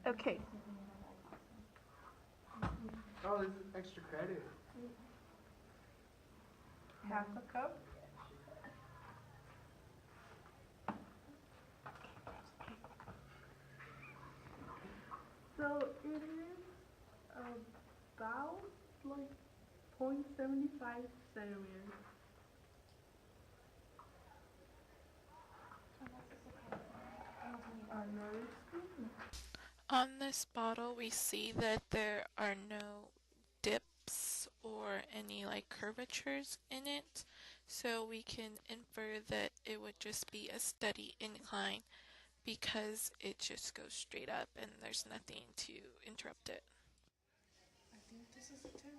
Okay. Oh, this is extra credit. Half a cup. So it is about like 0.75 centimeters. Another scoop. On this bottle, we see that there are no dips or any like curvatures in it, so we can infer that it would just be a steady incline because it just goes straight up and there's nothing to interrupt it. I think this is a 10.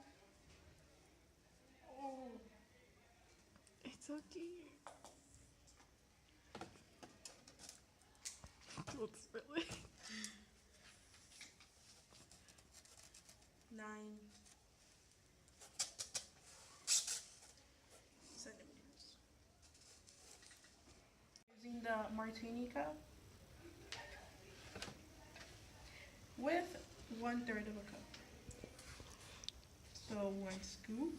Oh, it's okay. Don't spill it. 9 centimeters. Using the martini cup with 1/3 of a cup. So 1 scoop.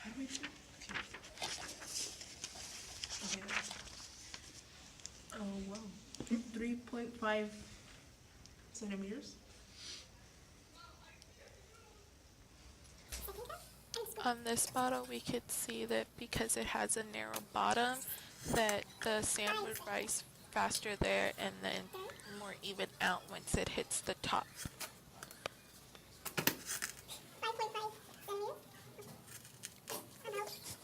How do we do it? Okay. Okay. Oh wow. 3.5 centimeters. On this bottle, we could see that because it has a narrow bottom, that the sand would rise faster there and then more even out once it hits the top. 5.5 centimeters.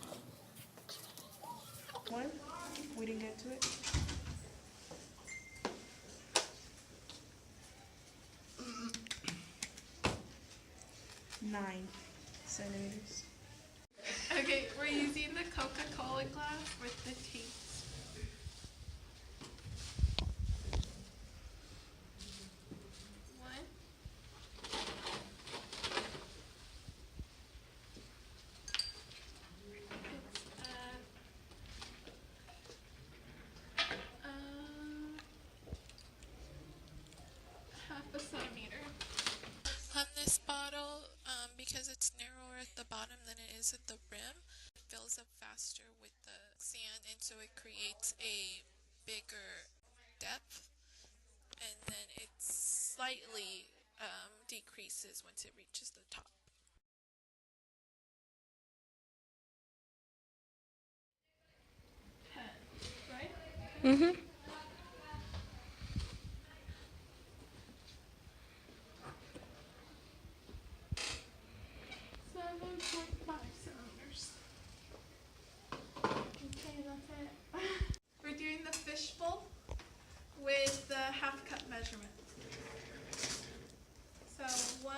About. One. We didn't get to it. Nine centimeters. Okay, we're using the Coca-Cola glass with the tape. One. Half a centimeter. On this bottle, because it's narrower at the bottom than it is at the rim, it fills up faster with the sand, and so it creates a bigger depth, and then it slightly decreases once it reaches the top. Right? Mm-hmm. 7.5 centimeters. Okay, that's it. We're doing the fishbowl with the half cup measurement. So 1.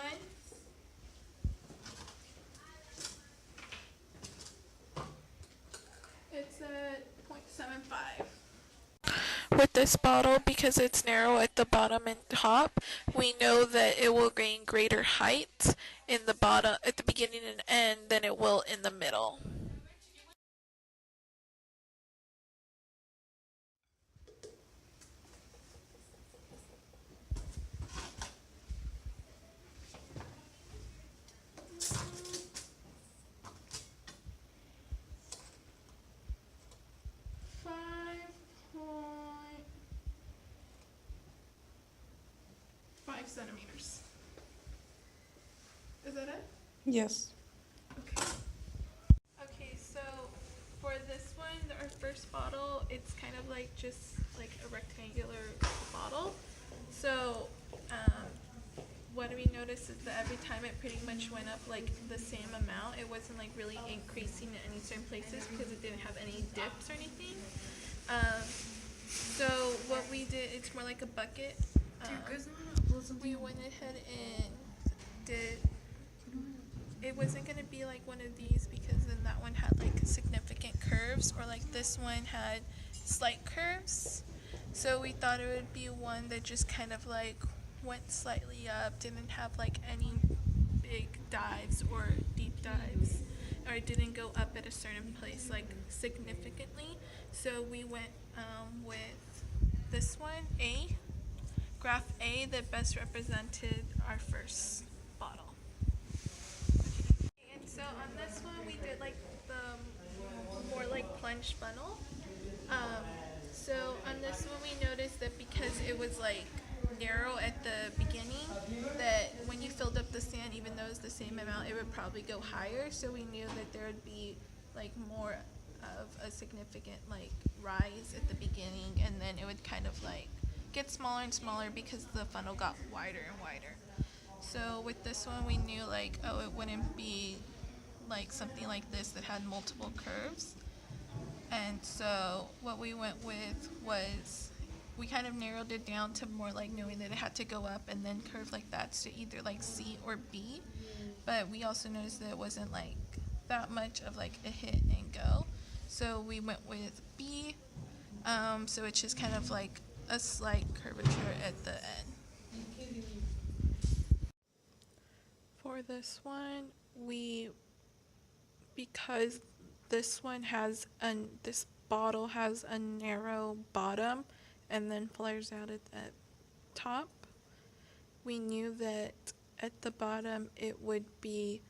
It's at 0.75. With this bottle, because it's narrow at the bottom and top, we know that it will gain greater height in the bottom at the beginning and end than it will in the middle. Centimeters. Is that it? Yes. Okay. Okay, so for this one, our first bottle, it's kind of like just like a rectangular bottle. So what we noticed is that every time it pretty much went up like the same amount. It wasn't like really increasing in any certain places because it didn't have any dips or anything. So what we did, it's more like a bucket. We went ahead and did, it wasn't going to be like one of these because then that one had like significant curves, or like this one had slight curves. So we thought it would be one that just kind of like went slightly up, didn't have like any big dives or deep dives. or it didn't go up at a certain place like significantly. So we went with this one, A, graph A, that best represented our first bottle. And so on this one we did like the more like plunge funnel. So on this one we noticed that because it was like narrow at the beginning, that when you filled up the sand, even though it's the same amount, it would probably go higher. So we knew that there would be like more of a significant like rise at the beginning, and then it would kind of like get smaller and smaller because the funnel got wider and wider. So with this one we knew like, oh, it wouldn't be like something like this that had multiple curves. And so what we went with was, we kind of narrowed it down to more like knowing that it had to go up and then curve like that to either like C or B. But we also noticed that it wasn't like that much of like a hit and go. So we went with B. So it's just kind of like a slight curvature at the end. For this one, because this one this bottle has a narrow bottom and then flares out at the top, we knew that at the bottom it would be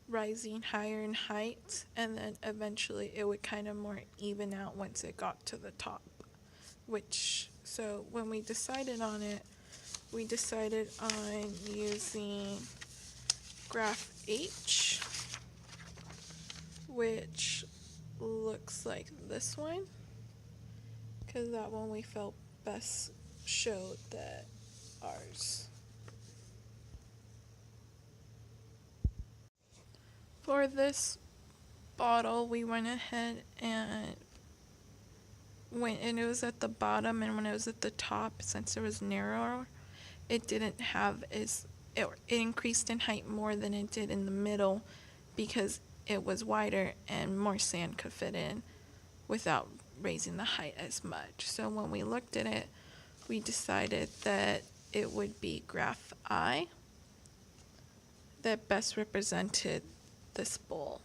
rising higher in height, and then eventually it would kind of more even out once it got to the top. So when we decided on it, we decided on using graph H, which looks like this one, because that one we felt best showed that ours. For this bottle, we went ahead and it was at the bottom, and when it was at the top, since it was narrower, it didn't have it increased in height more than it did in the middle, because it was wider and more sand could fit in without raising the height as much. So when we looked at it, we decided that it would be graph I that best represented this bowl.